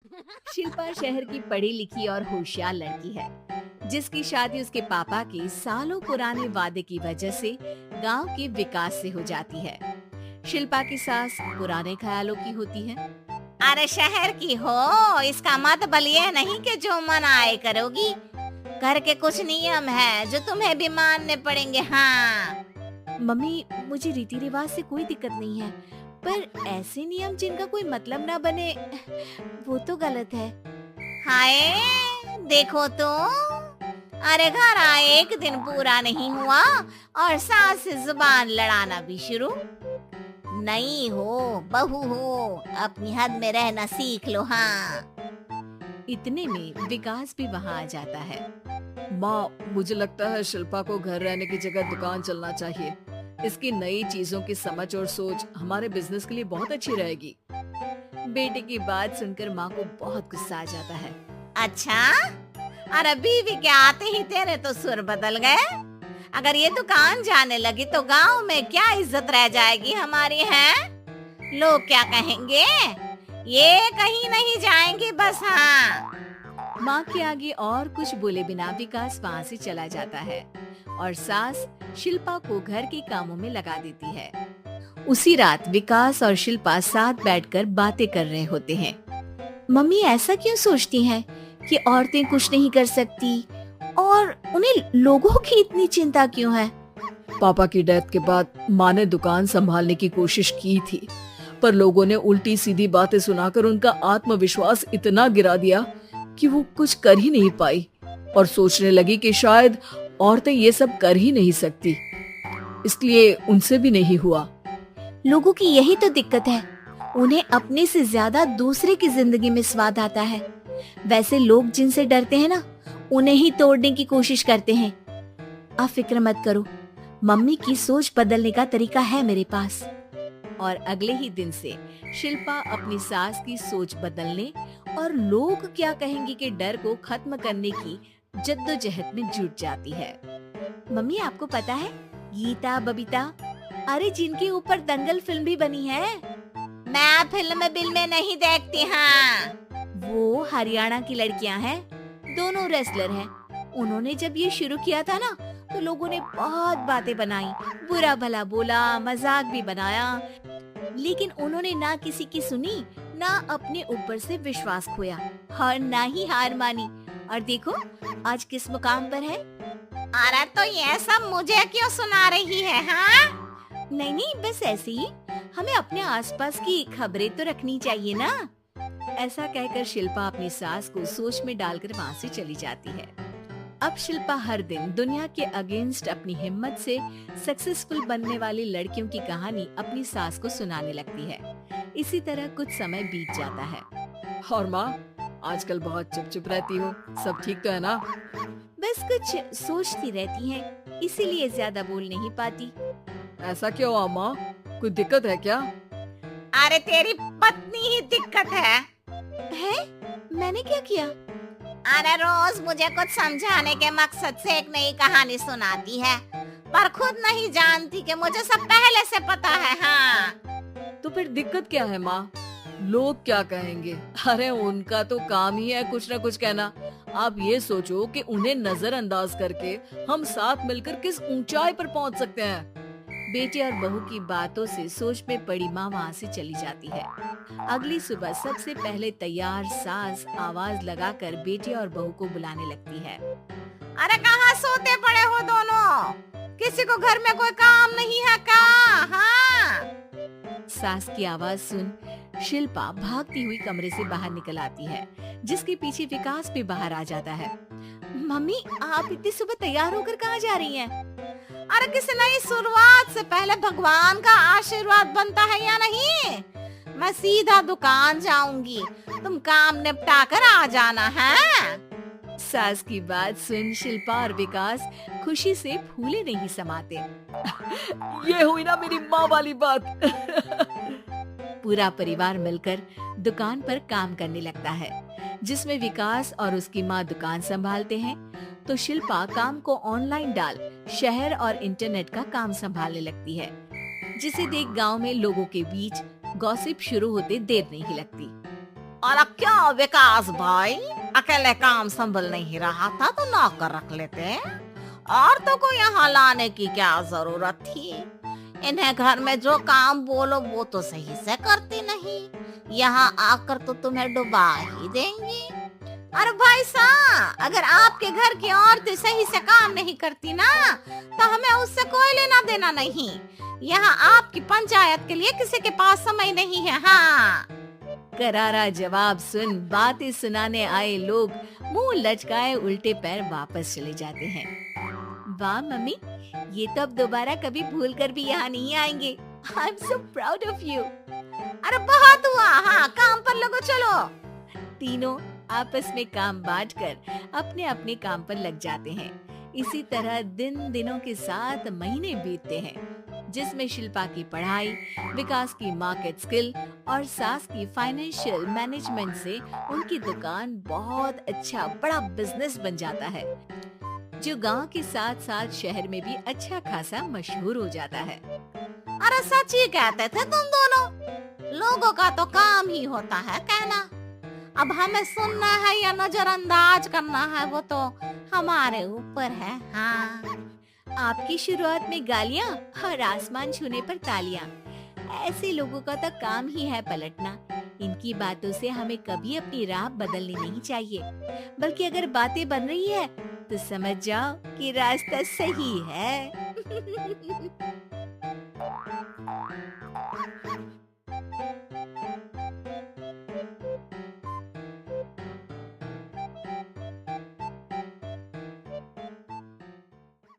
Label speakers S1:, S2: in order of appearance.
S1: शिल्पा शहर की पढ़ी लिखी और होशियार लड़की है, जिसकी शादी उसके पापा के सालों पुराने वादे की वजह से गांव के विकास से हो जाती है। शिल्पा की सास पुराने ख्यालों की होती है।
S2: अरे शहर की हो, इसका मतलब ये नहीं कि जो मन आए करोगी। घर के कुछ नियम है जो तुम्हें भी मानने पड़ेंगे। हाँ।
S1: मम्मी, मुझे रीति रिवाज से कोई दिक्कत नहीं है, पर ऐसे नियम जिनका कोई मतलब ना बने, वो तो गलत है।
S2: हाय, देखो तो। अरे घर आए एक दिन पूरा नहीं हुआ और सास से जुबान लड़ाना भी शुरू। नहीं हो, बहू हो, अपनी हद में रहना सीख लो। हाँ।
S1: इतने में विकास भी वहाँ आ जाता है।
S3: माँ, मुझे लगता है शिल्पा को घर रहने की जगह दुकान चलना चाहिए। इसकी नई चीजों की समझ और सोच हमारे बिजनेस के लिए बहुत अच्छी रहेगी।
S1: बेटे की बात सुनकर माँ को बहुत गुस्सा आ जाता है।
S2: अच्छा, अरे बीवी के आते ही तेरे तो सुर बदल गए। अगर ये दुकान जाने लगी तो गांव में क्या इज्जत रह जाएगी हमारी, है? लोग क्या कहेंगे? ये कहीं नहीं जाएंगे बस। हाँ।
S1: माँ के आगे और कुछ बोले बिना विकास वहाँ से चला जाता है और सास शिल्पा को घर के कामों में लगा देती है। उसी रात विकास और शिल्पा साथ बैठकर बातें कर रहे होते हैं। मम्मी ऐसा क्यों सोचती हैं कि औरतें कुछ नहीं कर सकती, और उन्हें लोगों की इतनी चिंता क्यों है?
S3: पापा की डेथ के बाद माँ ने दुकान संभालने की कोशिश की थी, पर लोगों ने उल्टी सीधी बातें सुनाकर उनका आत्मविश्वास इतना गिरा दिया कि वो कुछ कर ही नहीं पाई और सोचने लगी कि शायद औरतें ये सब कर ही नहीं सकती, इसलिए उनसे भी नहीं हुआ।
S1: लोगों की यही तो दिक्कत है, उन्हें अपने से ज्यादा दूसरे की जिंदगी में स्वाद आता है। वैसे लोग जिनसे डरते हैं ना, उन्हें ही तोड़ने की कोशिश करते हैं। आप फिक्र मत करो, मम्मी की सोच बदलने का तरीका है मेरे पास। और अगले ही दिन से शिल्पा अपनी सास की सोच बदलने और लोग क्या कहेंगे के डर को खत्म करने की जद्दोजहद में जुट जाती है। मम्मी, आपको पता है गीता, बबीता, अरे जिनके ऊपर दंगल फिल्म भी बनी है,
S2: मैं फिल्म बिल में नहीं देखती। हाँ।
S1: वो हरियाणा की लड़कियां हैं, दोनों रेसलर हैं। उन्होंने जब ये शुरू किया था ना, तो लोगों ने बहुत बातें बनाई, बुरा भला बोला, मजाक भी बनाया, लेकिन उन्होंने ना किसी की सुनी, ना अपने ऊपर से विश्वास खोया और ना ही हार मानी। और देखो आज किस मुकाम पर है।
S2: अरे तो ये सब मुझे क्यों सुना रही है? हाँ।
S1: नहीं नहीं, बस ऐसे ही, हमें अपने आसपास की खबरें तो रखनी चाहिए ना। ऐसा कहकर शिल्पा अपनी सास को सोच में डालकर वहाँ से चली जाती है। अब शिल्पा हर दिन दुनिया के अगेंस्ट अपनी हिम्मत से सक्सेसफुल बनने वाली लड़कियों की कहानी अपनी सास को सुनाने लगती है। इसी तरह कुछ समय बीत जाता है।
S3: और माँ, आजकल बहुत चुप चुप रहती हो, सब ठीक तो है ना?
S1: बस कुछ सोचती रहती हैं, इसीलिए ज्यादा बोल नहीं पाती।
S3: ऐसा क्यों हुआ माँ, कोई दिक्कत है क्या?
S2: अरे तेरी पत्नी ही दिक्कत है।
S1: मैंने क्या किया?
S2: अरे रोज मुझे कुछ समझाने के मकसद से एक नई कहानी सुनाती है, पर खुद नहीं जानती कि मुझे सब पहले से पता है। हाँ।
S3: तो फिर दिक्कत क्या है माँ? लोग क्या कहेंगे? अरे उनका तो काम ही है कुछ न कुछ कहना। आप ये सोचो कि उन्हें नजरअंदाज करके हम साथ मिलकर किस ऊंचाई पर पहुंच सकते हैं।
S1: बेटे और बहू की बातों से सोच में पड़ी माँ वहाँ से चली जाती है। अगली सुबह सबसे पहले तैयार सास आवाज लगाकर बेटे और बहू को बुलाने लगती है।
S2: अरे कहाँ सोते पड़े हो दोनों? किसी को घर में कोई काम नहीं है क्या? हाँ।
S1: सास की आवाज सुन शिल्पा भागती हुई कमरे से बाहर निकल आती है, जिसके पीछे विकास भी बाहर आ जाता है। मम्मी, आप इतनी सुबह तैयार होकर कहाँ जा रही हैं?
S2: अरे किसी नई शुरुआत से पहले भगवान का आशीर्वाद बनता है या नहीं? मैं सीधा दुकान जाऊंगी, तुम काम निपटा कर आ जाना है।
S1: सास की बात सुन शिल्पा और विकास खुशी से फूले नहीं समाते।
S3: ये हुई ना मेरी माँ वाली बात।
S1: पूरा परिवार मिलकर दुकान पर काम करने लगता है, जिसमें विकास और उसकी माँ दुकान संभालते हैं, तो शिल्पा काम को ऑनलाइन डाल शहर और इंटरनेट का काम संभालने लगती है, जिसे देख गांव में लोगों के बीच गॉसिप शुरू होते देर नहीं लगती।
S2: और अब क्या विकास भाई, अकेले काम संभल नहीं रहा था तो नौकर रख लेते, और तो को यहाँ लाने की क्या जरूरत थी। इन्हें घर में जो काम बोलो वो तो सही से करती नहीं, यहाँ आकर तो तुम्हें डुबा ही देंगी। अरे भाई साहब, अगर आपके घर की औरतें सही से काम नहीं करती ना तो हमें उससे कोई लेना देना नहीं। यहाँ आपकी पंचायत के लिए किसी के पास समय नहीं है। हाँ,
S1: करारा जवाब सुन बातें सुनाने आए लोग मुंह लचकाए उल्टे पैर वापस चले जाते हैं। वाह मम्मी, ये तो अब दोबारा कभी भूल कर भी यहाँ नहीं आएंगे। I am so proud of you.
S2: अरे बहुत हुआ, हाँ काम पर लगो चलो।
S1: तीनों आपस में काम बांटकर अपने अपने काम पर लग जाते हैं। इसी तरह दिनों के साथ महीने बीतते हैं, जिसमें शिल्पा की पढ़ाई, विकास की मार्केट स्किल और सास की फाइनेंशियल मैनेजमेंट से उनकी दुकान बहुत अच्छा बड़ा बिजनेस बन जाता है, जो गांव के साथ साथ शहर में भी अच्छा खासा मशहूर हो जाता है।
S2: अरे सच ही कहते थे तुम दोनों, लोगों का तो काम ही होता है कहना। अब हमें सुनना है या नजरअंदाज करना है वो तो हमारे ऊपर है। हाँ,
S1: आपकी शुरुआत में गालियाँ और आसमान छूने पर तालियां, ऐसे लोगों का तो काम ही है पलटना। इनकी बातों से हमें कभी अपनी राह बदलनी नहीं चाहिए, बल्कि अगर बातें बन रही है तो समझ जाओ कि रास्ता सही है।